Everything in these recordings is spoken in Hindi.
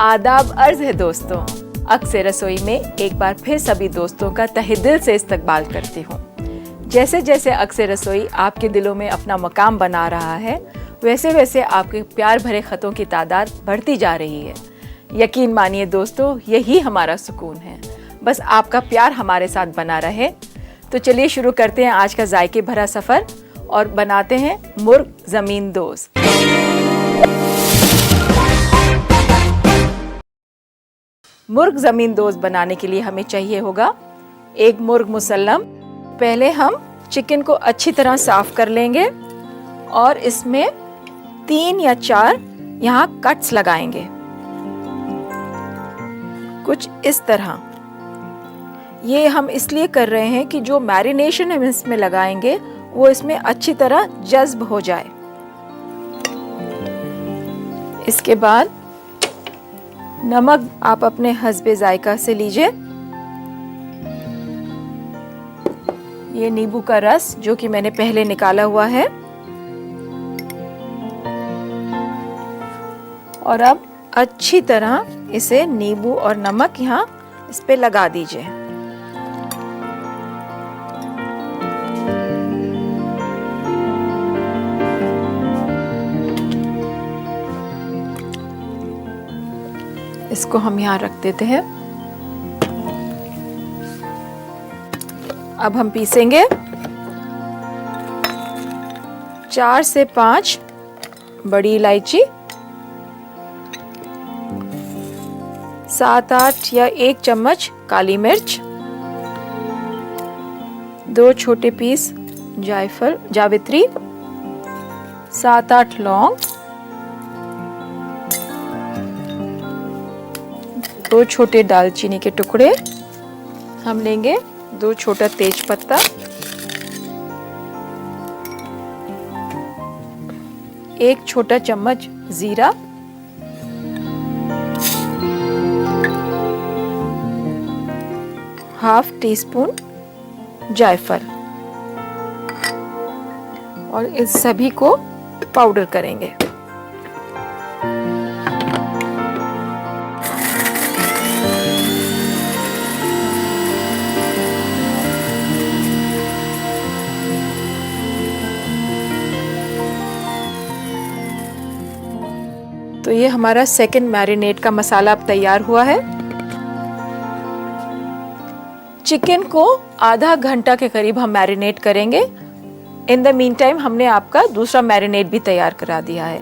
आदाब अर्ज है दोस्तों। अक्सर रसोई में एक बार फिर सभी दोस्तों का तहे दिल से इस्तकबाल करती हूँ। जैसे जैसे अक्सर रसोई आपके दिलों में अपना मकाम बना रहा है, वैसे वैसे आपके प्यार भरे ख़तों की तादाद बढ़ती जा रही है। यकीन मानिए दोस्तों, यही हमारा सुकून है। बस आपका प्यार हमारे साथ बना रहे। तो चलिए शुरू करते हैं आज का जायके भरा सफ़र और बनाते हैं मुर्ग ज़मीन दोज़। मुर्ग ज़मीन दोज़ बनाने के लिए हमें चाहिए होगा एक मुर्ग मुसल्लम। पहले हम चिकन को अच्छी तरह साफ कर लेंगे और इसमें 3 या 4 यहाँ कट्स लगाएंगे, कुछ इस तरह। ये हम इसलिए कर रहे हैं कि जो मैरिनेशन हम इसमें लगाएंगे वो इसमें अच्छी तरह जज्ब हो जाए। इसके बाद नमक आप अपने हस्बे जायका से लीजिए। ये नींबू का रस जो कि मैंने पहले निकाला हुआ है, और अब अच्छी तरह इसे नींबू और नमक यहाँ इस पे लगा दीजिए। इसको हम यहाँ रख देते हैं। अब हम पीसेंगे 4 से 5 बड़ी इलायची, 7-8 या 1 चम्मच काली मिर्च, 2 छोटे पीस जायफल जावित्री, 7-8 लौंग, 2 छोटे दालचीनी के टुकड़े। हम लेंगे 2 छोटा तेज पत्ता, 1 छोटा चम्मच जीरा, 1/2 टीस्पून जायफल, और इस सभी को पाउडर करेंगे। तो ये हमारा सेकंड मैरिनेट का मसाला अब तैयार हुआ है। चिकन को आधा घंटा के करीब हम मैरिनेट करेंगे। इन द मीन टाइम हमने आपका दूसरा मैरिनेट भी तैयार करा दिया है।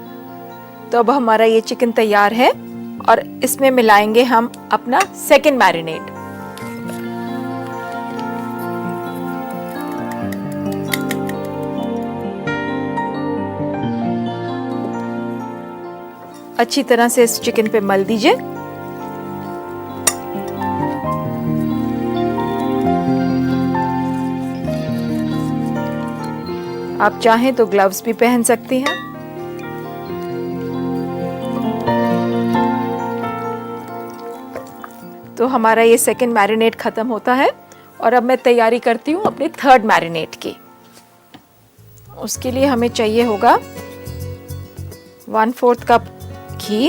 तो अब हमारा ये चिकन तैयार है और इसमें मिलाएंगे हम अपना सेकंड मैरिनेट। अच्छी तरह से इस चिकन पे मल दीजिए। आप चाहें तो ग्लव्स भी पहन सकती हैं। तो हमारा ये सेकंड मैरिनेट खत्म होता है और अब मैं तैयारी करती हूँ अपने थर्ड मैरिनेट की। उसके लिए हमें चाहिए होगा 1/4 कप घी,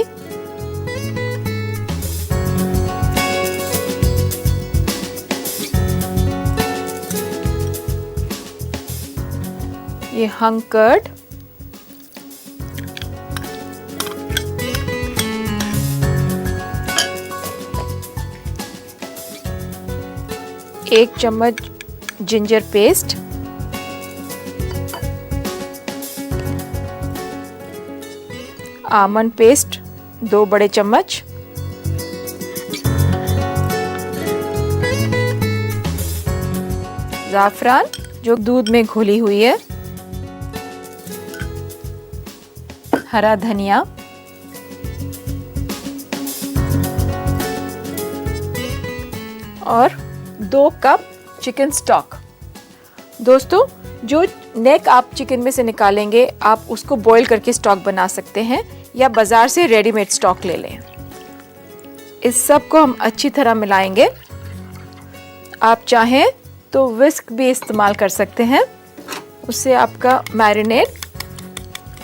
ये हंग कर्ड, एक चम्मच जिंजर पेस्ट, आमंड पेस्ट 2 बड़े चम्मच, ज़ाफ़रान जो दूध में घोली हुई है, हरा धनिया, और 2 कप चिकन स्टॉक। दोस्तों, जो नेक आप चिकन में से निकालेंगे आप उसको बॉईल करके स्टॉक बना सकते हैं या बाजार से रेडीमेड स्टॉक ले लें। इस सब को हम अच्छी तरह मिलाएंगे। आप चाहें तो विस्क भी इस्तेमाल कर सकते हैं, उससे आपका मैरिनेट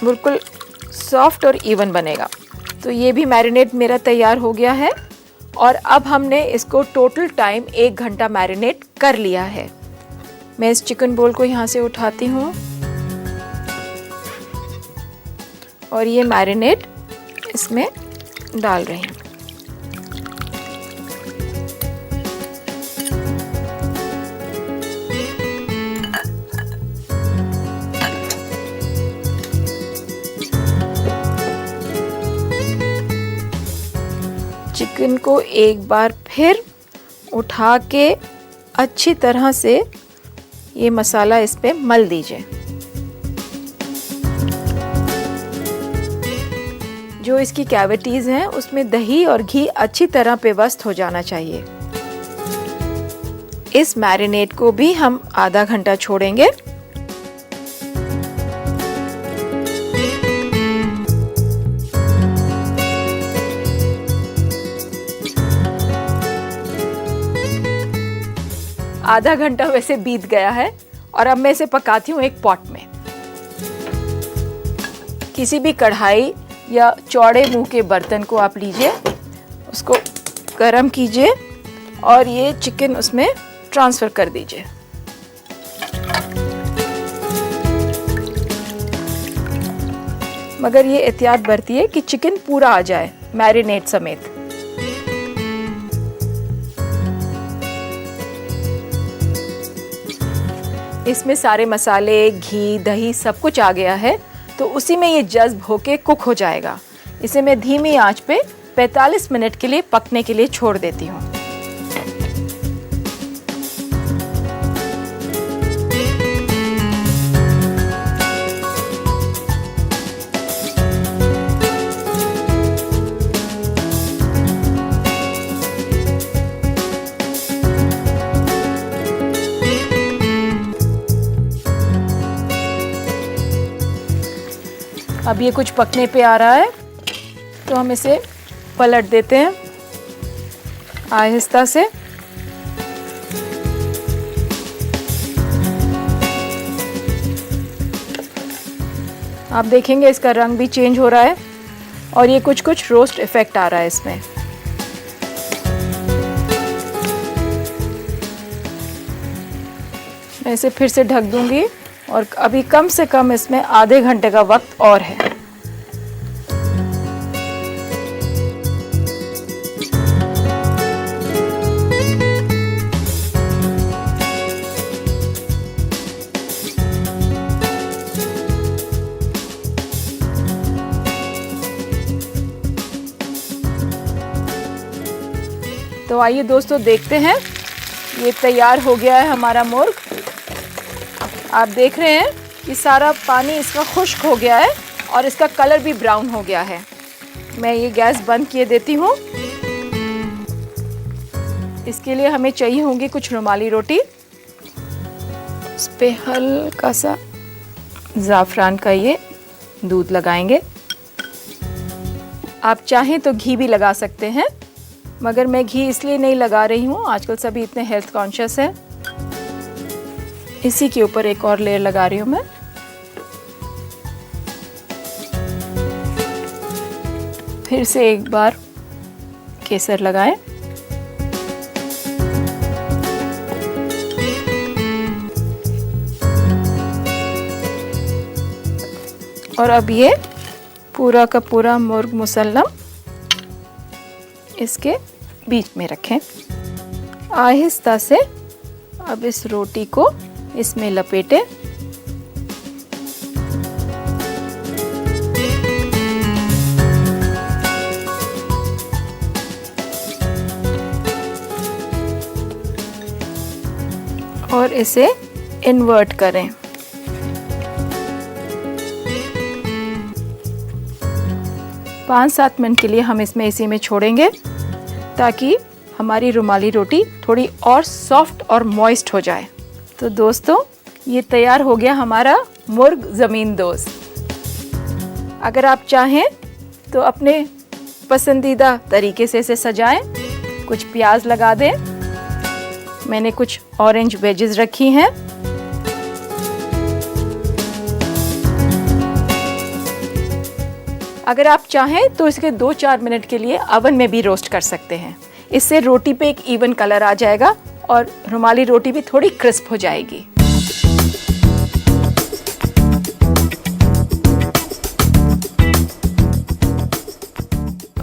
बिल्कुल सॉफ्ट और इवन बनेगा। तो ये भी मैरिनेट मेरा तैयार हो गया है और अब हमने इसको टोटल टाइम 1 घंटा मैरिनेट कर लिया है। मैं इस चिकन बोल को यहाँ से उठाती हूँ और ये मैरिनेट इसमें डाल रही हूँ। चिकन को एक बार फिर उठा के अच्छी तरह से ये मसाला इस पे मल दीजिए। जो इसकी कैविटीज़ हैं उसमें दही और घी अच्छी तरह पेवस्त हो जाना चाहिए। इस मैरिनेट को भी हम आधा घंटा छोड़ेंगे। आधा घंटा वैसे बीत गया है और अब मैं इसे पकाती हूँ एक पॉट में। किसी भी कढ़ाई या चौड़े मुंह के बर्तन को आप लीजिए, उसको गरम कीजिए और ये चिकन उसमें ट्रांसफ़र कर दीजिए। मगर ये एहतियात बरतिए कि चिकन पूरा आ जाए मैरिनेट समेत। इसमें सारे मसाले, घी, दही सब कुछ आ गया है, तो उसी में ये जज्ब होके कुक हो जाएगा। इसे मैं धीमी आंच पे 45 मिनट के लिए पकने के लिए छोड़ देती हूँ। अब ये कुछ पकने पे आ रहा है तो हम इसे पलट देते हैं आहिस्ता से। आप देखेंगे इसका रंग भी चेंज हो रहा है और ये कुछ कुछ रोस्ट इफेक्ट आ रहा है इसमें। मैं इसे फिर से ढक दूंगी और अभी कम से कम इसमें आधे घंटे का वक्त और है। तो आइए दोस्तों देखते हैं, ये तैयार हो गया है हमारा मुर्ग। आप देख रहे हैं कि सारा पानी इसका खुश्क हो गया है और इसका कलर भी ब्राउन हो गया है। मैं ये गैस बंद किए देती हूँ। इसके लिए हमें चाहिए होंगी कुछ रुमाली रोटी। इस पे हल्का सा ज़ाफ़रान का ये दूध लगाएंगे। आप चाहें तो घी भी लगा सकते हैं, मगर मैं घी इसलिए नहीं लगा रही हूँ, आजकल सभी इतने हेल्थ कॉन्शियस हैं। इसी के ऊपर एक और लेयर लगा रही हूँ मैं। फिर से एक बार केसर लगाएं। और अब ये पूरा का पूरा मुर्ग मुसल्लम इसके बीच में रखें। आहिस्ता से अब इस रोटी को इसमें लपेटें। और इसे इन्वर्ट करें। पाँच 7 मिनट के लिए हम इसमें इसी में छोड़ेंगे ताकि हमारी रुमाली रोटी थोड़ी और सॉफ्ट और मॉइस्ट हो जाए। तो दोस्तों ये तैयार हो गया हमारा मुर्ग ज़मीन दोस्त। अगर आप चाहें तो अपने पसंदीदा तरीके से इसे सजाएं। कुछ प्याज लगा दें। मैंने कुछ ऑरेंज वेजेस रखी हैं। अगर आप चाहें तो इसके 2-4 मिनट के लिए ओवन में भी रोस्ट कर सकते हैं। इससे रोटी पे एक इवन कलर आ जाएगा और रुमाली रोटी भी थोड़ी क्रिस्प हो जाएगी।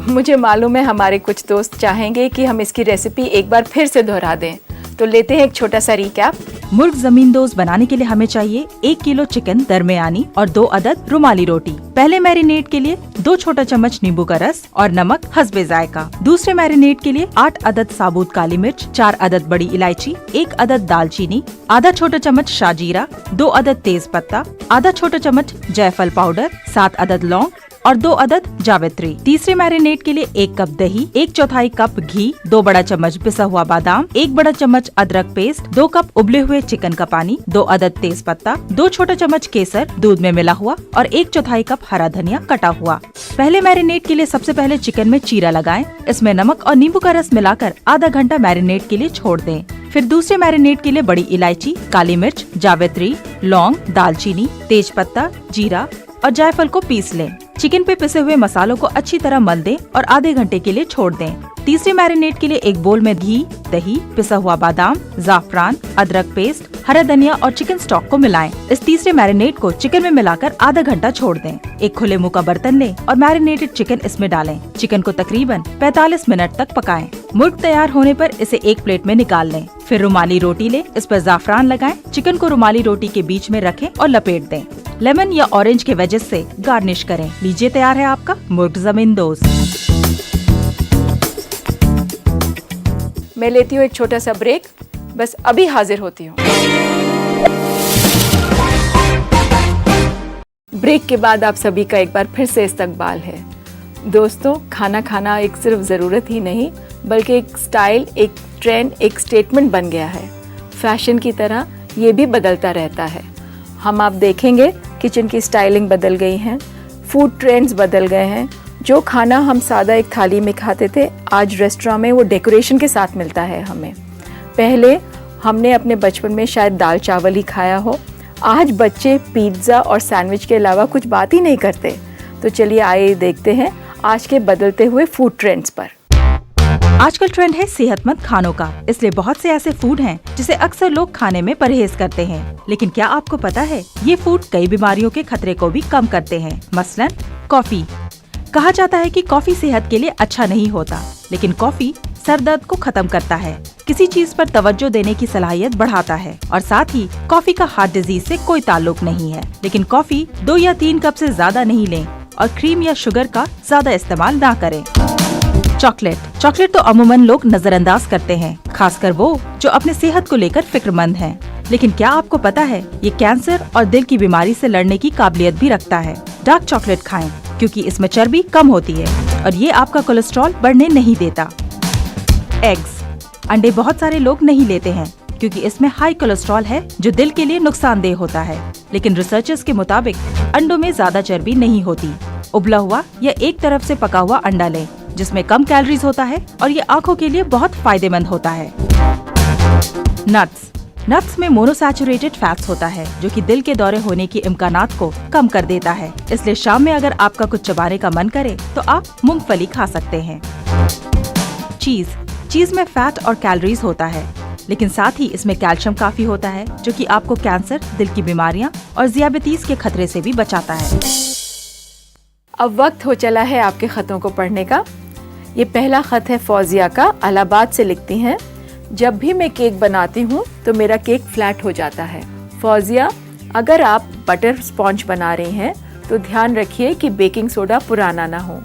मुझे मालूम है हमारे कुछ दोस्त चाहेंगे कि हम इसकी रेसिपी एक बार फिर से दोहरा दें, तो लेते हैं एक छोटा सा रिकैप। मुर्ग जमींदोज बनाने के लिए हमें चाहिए 1 किलो चिकन दरमियानी और 2 अदद रुमाली रोटी। पहले मैरिनेट के लिए 2 छोटा चम्मच नींबू का रस और नमक हस्बे जायका। दूसरे मैरिनेट के लिए 8 अदद साबुत काली मिर्च, 4 अदद बड़ी इलायची, 1 अदद दालचीनी, आधा छोटा चम्मच शाजीरा, 2 अदद तेज पत्ता, आधा छोटा चम्मच जायफल पाउडर, 7 अदद लौंग और 2 अदद जावित्री। तीसरे मैरिनेट के लिए 1 कप दही, 1/4 कप घी, 2 बड़ा चम्मच पिसा हुआ बादाम, 1 बड़ा चम्मच अदरक पेस्ट, 2 कप उबले हुए चिकन का पानी, 2 अदद तेज पत्ता, 2 छोटा चम्मच केसर दूध में मिला हुआ और 1/4 कप हरा धनिया कटा हुआ। पहले मैरिनेट के लिए सबसे पहले चिकन में चीरा लगाएं। इसमें नमक और नींबू का रस मिलाकर आधा घंटा मैरिनेट के लिए छोड़ दें। फिर दूसरे मैरिनेट के लिए बड़ी इलायची, काली मिर्च, जावित्री, लौंग, दालचीनी, तेज पत्ता, जीरा और जायफल को पीस लें। चिकन पे पिसे हुए मसालों को अच्छी तरह मल दें और आधे घंटे के लिए छोड़ दें। तीसरे मैरिनेट के लिए एक बोल में घी, दही, पिसा हुआ बादाम, जाफरान, अदरक पेस्ट, हरा धनिया और चिकन स्टॉक को मिलाएं। इस तीसरे मैरिनेट को चिकन में मिलाकर आधा घंटा छोड़ दें। एक खुले मुंह का बर्तन लें और मैरिनेटेड चिकन इसमें डालें। चिकन को तकरीबन 45 मिनट तक पकाएं। मुर्ग तैयार होने पर इसे एक प्लेट में निकाल लें। फिर रुमाली रोटी लें, इस पर जाफरान लगाएं। चिकन को रुमाली रोटी के बीच में रखें और लपेट दें। लेमन या ऑरेंज के वेजेस से गार्निश करें। लीजिए तैयार है आपका मुर्ग जमींदोज। मैं लेती हूँ एक छोटा सा ब्रेक, बस अभी हाजिर होती हूँ। ब्रेक के बाद आप सभी का एक बार फिर से इस्तकबाल है। दोस्तों, खाना खाना एक सिर्फ ज़रूरत ही नहीं बल्कि एक स्टाइल, एक ट्रेंड, एक स्टेटमेंट बन गया है। फैशन की तरह ये भी बदलता रहता है। हम आप देखेंगे किचन की स्टाइलिंग बदल गई है, फूड ट्रेंड्स बदल गए हैं। जो खाना हम सादा एक थाली में खाते थे, आज रेस्टोरेंट में वो डेकोरेशन के साथ मिलता है हमें। पहले हमने अपने बचपन में शायद दाल चावल ही खाया हो, आज बच्चे पिज़्ज़ा और सैंडविच के अलावा कुछ बात ही नहीं करते। तो चलिए आइए देखते हैं आज के बदलते हुए फूड ट्रेंड्स पर। आजकल ट्रेंड है सेहतमंद खानों का, इसलिए बहुत से ऐसे फूड हैं जिसे अक्सर लोग खाने में परहेज करते हैं। लेकिन क्या आपको पता है ये फूड कई बीमारियों के खतरे को भी कम करते हैं। मसलन कॉफी। कहा जाता है कि कॉफी सेहत के लिए अच्छा नहीं होता, लेकिन कॉफी सर दर्द को खत्म करता है, किसी चीज पर तवज्जो देने की सलाहियत बढ़ाता है और साथ ही कॉफी का हार्ट डिजीज से कोई ताल्लुक नहीं है। लेकिन कॉफी 2 या 3 कप से ज्यादा नहीं लें और क्रीम या शुगर का ज्यादा इस्तेमाल ना करें। चॉकलेट तो अमूमन लोग नजरअंदाज करते हैं, खासकर वो जो अपने सेहत को लेकर फिक्रमंद हैं। लेकिन क्या आपको पता है ये कैंसर और दिल की बीमारी से लड़ने की काबिलियत भी रखता है। डार्क चॉकलेट खाएं क्योंकि इसमें चर्बी कम होती है और ये आपका कोलेस्ट्रॉल बढ़ने नहीं देता। एग्स। अंडे बहुत सारे लोग नहीं लेते हैं क्योंकि इसमें हाई कोलेस्ट्रॉल है जो दिल के लिए नुकसानदेह होता है। लेकिन रिसर्चर्स के मुताबिक अंडों में ज्यादा चर्बी नहीं होती। उबला हुआ या एक तरफ से पका हुआ अंडा लें जिसमें कम कैलोरीज होता है और ये आँखों के लिए बहुत फायदेमंद होता है। नट्स में मोनोसैचुरेटेड फैट्स होता है जो कि दिल के दौरे होने की इम्कानात को कम कर देता है। इसलिए शाम में अगर आपका कुछ चबाने का मन करे तो आप मूंगफली खा सकते हैं। चीज में फैट और कैलोरीज होता है, लेकिन साथ ही इसमें कैल्शियम काफी होता है जो कि आपको कैंसर, दिल की बीमारियां और ज़ियाबतीस के खतरे से भी बचाता है। अब वक्त हो चला है आपके खतों को पढ़ने का। ये पहला खत है फौजिया का, इलाहाबाद से लिखती हैं, जब भी मैं केक बनाती हूँ तो मेरा केक फ्लैट हो जाता है। फौजिया, अगर आप बटर स्पॉन्ज बना रही हैं तो ध्यान रखिए कि बेकिंग सोडा पुराना ना हो,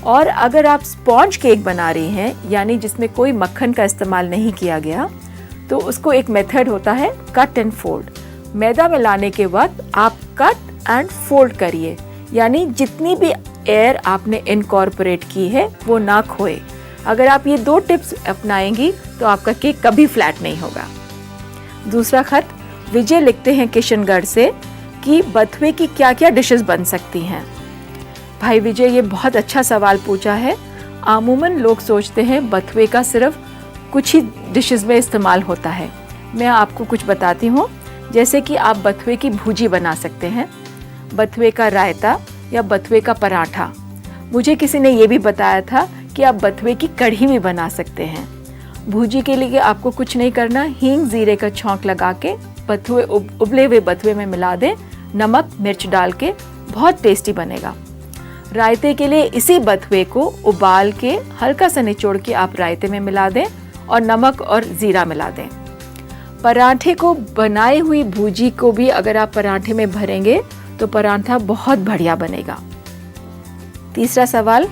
और अगर आप स्पॉन्ज केक बना रही हैं यानी जिसमें कोई मक्खन का इस्तेमाल नहीं किया गया तो उसको एक मेथड होता है कट एंड फोल्ड। मैदा मिलाने के वक्त आप कट एंड फोल्ड करिए, यानी जितनी भी एयर आपने इनकॉर्पोरेट की है वो ना खोए। अगर आप ये 2 टिप्स अपनाएंगी तो आपका केक कभी फ्लैट नहीं होगा। दूसरा खत विजय लिखते हैं किशनगढ़ से कि बथुए की क्या क्या डिशेस बन सकती हैं। भाई विजय, ये बहुत अच्छा सवाल पूछा है। अमूमन लोग सोचते हैं बथुए का सिर्फ कुछ ही डिशेस में इस्तेमाल होता है। मैं आपको कुछ बताती हूँ, जैसे कि आप बथुए की भुजी बना सकते हैं, बथुए का रायता या बथुए का पराठा। मुझे किसी ने ये भी बताया था कि आप बथुए की कढ़ी भी बना सकते हैं। भुजी के लिए आपको कुछ नहीं करना, हींग जीरे का छौंक लगा के बथुए उबले हुए बथुए में मिला दें, नमक मिर्च डाल के, बहुत टेस्टी बनेगा। रायते के लिए इसी बथुए को उबाल के हल्का सा निचोड़ के आप रायते में मिला दें और नमक और जीरा मिला दें। पराठे को बनाई हुई भुजी को भी अगर आप पराठे में भरेंगे तो पराठा बहुत बढ़िया बनेगा। तीसरा सवाल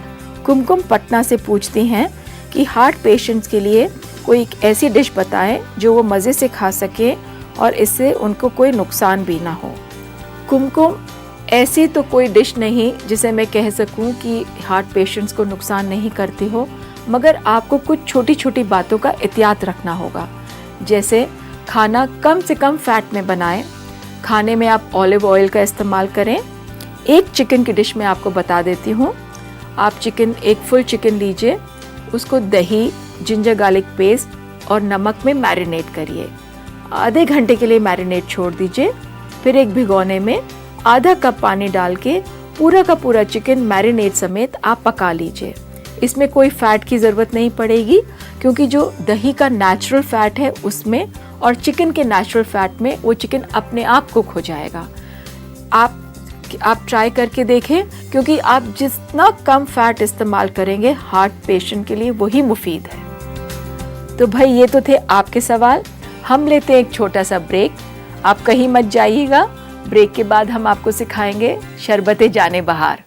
कुमकुम पटना से पूछती हैं कि हार्ट पेशेंट्स के लिए कोई एक ऐसी डिश बताएं जो वो मज़े से खा सके और इससे उनको कोई नुकसान भी ना हो। कुमकुम, ऐसी तो कोई डिश नहीं जिसे मैं कह सकूं कि हार्ट पेशेंट्स को नुकसान नहीं करती हो, मगर आपको कुछ छोटी छोटी बातों का एहतियात रखना होगा। जैसे खाना कम से कम फैट में बनाएं, खाने में आप ऑलिव ऑयल का इस्तेमाल करें। एक चिकन की डिश में आपको बता देती हूँ। आप एक फुल चिकन लीजिए, उसको दही, जिंजर गार्लिक पेस्ट और नमक में मैरिनेट करिए। आधे घंटे के लिए मैरिनेट छोड़ दीजिए। फिर एक भिगोने में आधा कप पानी डाल के पूरा का पूरा चिकन मैरिनेट समेत आप पका लीजिए। इसमें कोई फैट की ज़रूरत नहीं पड़ेगी, क्योंकि जो दही का नेचुरल फैट है उसमें और चिकन के नेचुरल फैट में वो चिकन अपने आप कुक हो जाएगा। आप ट्राई करके देखें, क्योंकि आप जितना कम फैट इस्तेमाल करेंगे हार्ट पेशेंट के लिए वही मुफीद है। तो भाई ये तो थे आपके सवाल। हम लेते हैं एक छोटा सा ब्रेक। आप कहीं मत जाइएगा। ब्रेक के बाद हम आपको सिखाएंगे शरबते जाने बहार।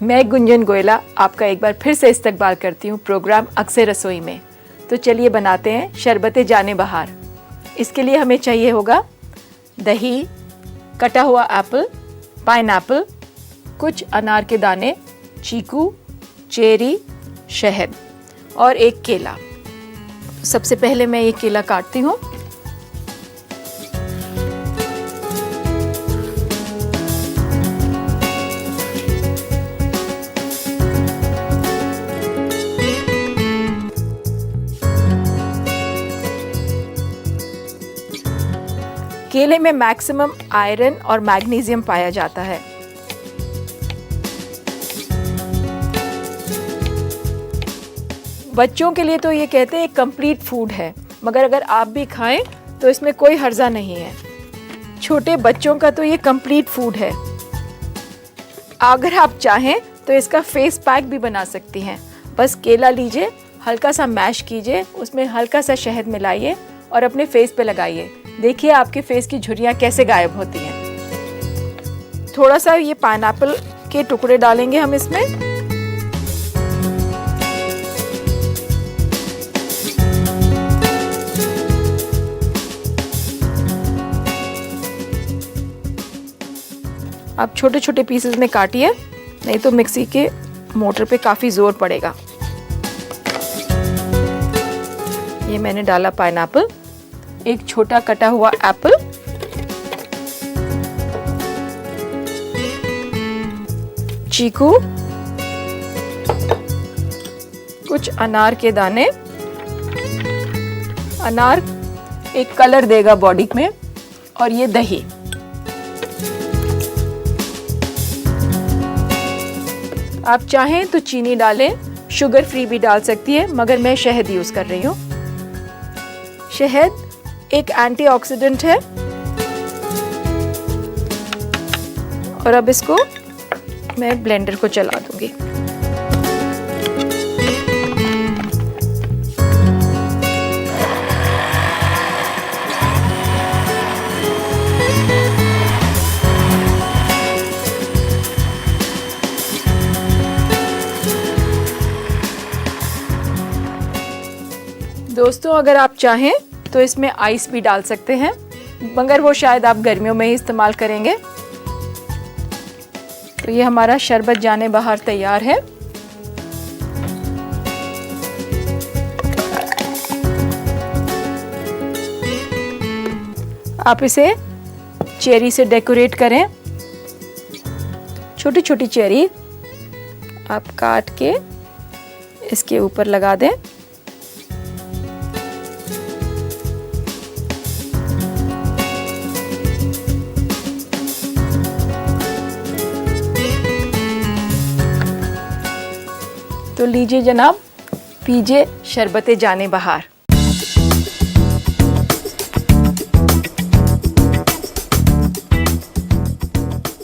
मैं गुंजन गोयला आपका एक बार फिर से इस्तकबाल करती हूँ प्रोग्राम अक्सर रसोई में। तो चलिए बनाते हैं शरबते जाने बहार। इसके लिए हमें चाहिए होगा दही, कटा हुआ एप्पल, पाइनएप्पल, कुछ अनार के दाने, चीकू, चेरी, शहद और एक केला। सबसे पहले मैं ये केला काटती हूँ। केले में मैक्सिमम आयरन और मैग्नीशियम पाया जाता है। बच्चों के लिए तो ये कहते हैं कंप्लीट फूड है, मगर अगर आप भी खाएं तो इसमें कोई हर्जा नहीं है। छोटे बच्चों का तो ये कंप्लीट फूड है। अगर आप चाहें तो इसका फेस पैक भी बना सकती हैं। बस केला लीजिए, हल्का सा मैश कीजिए, उसमें हल्का सा शहद मिलाइए और अपने फेस पे लगाइए। देखिए आपके फेस की झुर्रियाँ कैसे गायब होती हैं। थोड़ा सा ये पाइनएप्पल के टुकड़े डालेंगे हम इसमें। आप छोटे छोटे पीसेस में काटिए, नहीं तो मिक्सी के मोटर पे काफ़ी ज़ोर पड़ेगा। ये मैंने डाला पाइनएप्पल, एक छोटा कटा हुआ एप्पल, चीकू, कुछ अनार के दाने। अनार एक कलर देगा बॉडी में, और ये दही। आप चाहें तो चीनी डालें, शुगर फ्री भी डाल सकती है, मगर मैं शहद यूज़ कर रही हूँ। शहद एक एंटीऑक्सीडेंट है। और अब इसको मैं ब्लेंडर को चला दूंगी। दोस्तों, अगर आप चाहें तो इसमें आइस भी डाल सकते हैं, मगर वो शायद आप गर्मियों में ही इस्तेमाल करेंगे। तो ये हमारा शरबत जाने बहार तैयार है। आप इसे चेरी से डेकोरेट करें। छोटी छोटी चेरी आप काट के इसके ऊपर लगा दें। तो लीजिए जनाब, पीजिए शरबते जाने बहार।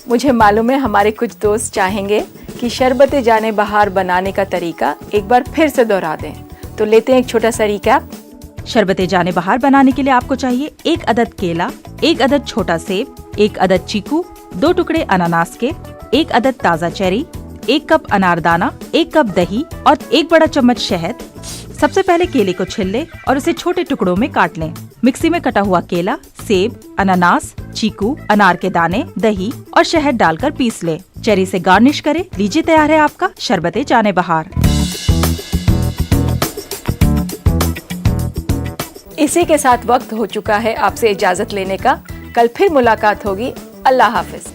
मुझे मालूम है हमारे कुछ दोस्त चाहेंगे कि शरबते जाने बहार बनाने का तरीका एक बार फिर से दोहरा दें, तो लेते हैं एक छोटा सा रिकैप। शरबते जाने बहार बनाने के लिए आपको चाहिए 1 अदद केला, 1 अदद छोटा सेब, 1 अदद चीकू, 2 टुकड़े अनानास के, 1 अदद ताज़ा चेरी, 1 कप अनारदाना, 1 कप दही और 1 बड़ा चम्मच शहद। सबसे पहले केले को छील लें और उसे छोटे टुकड़ों में काट लें। मिक्सी में कटा हुआ केला, सेब, अनानास, चीकू, अनार के दाने, दही और शहद डालकर पीस लें। चेरी से गार्निश करें। लीजिए तैयार है आपका शरबते जाने बहार। इसी के साथ वक्त हो चुका है आपसे इजाजत लेने का। कल फिर मुलाकात होगी। अल्लाह हाफिज।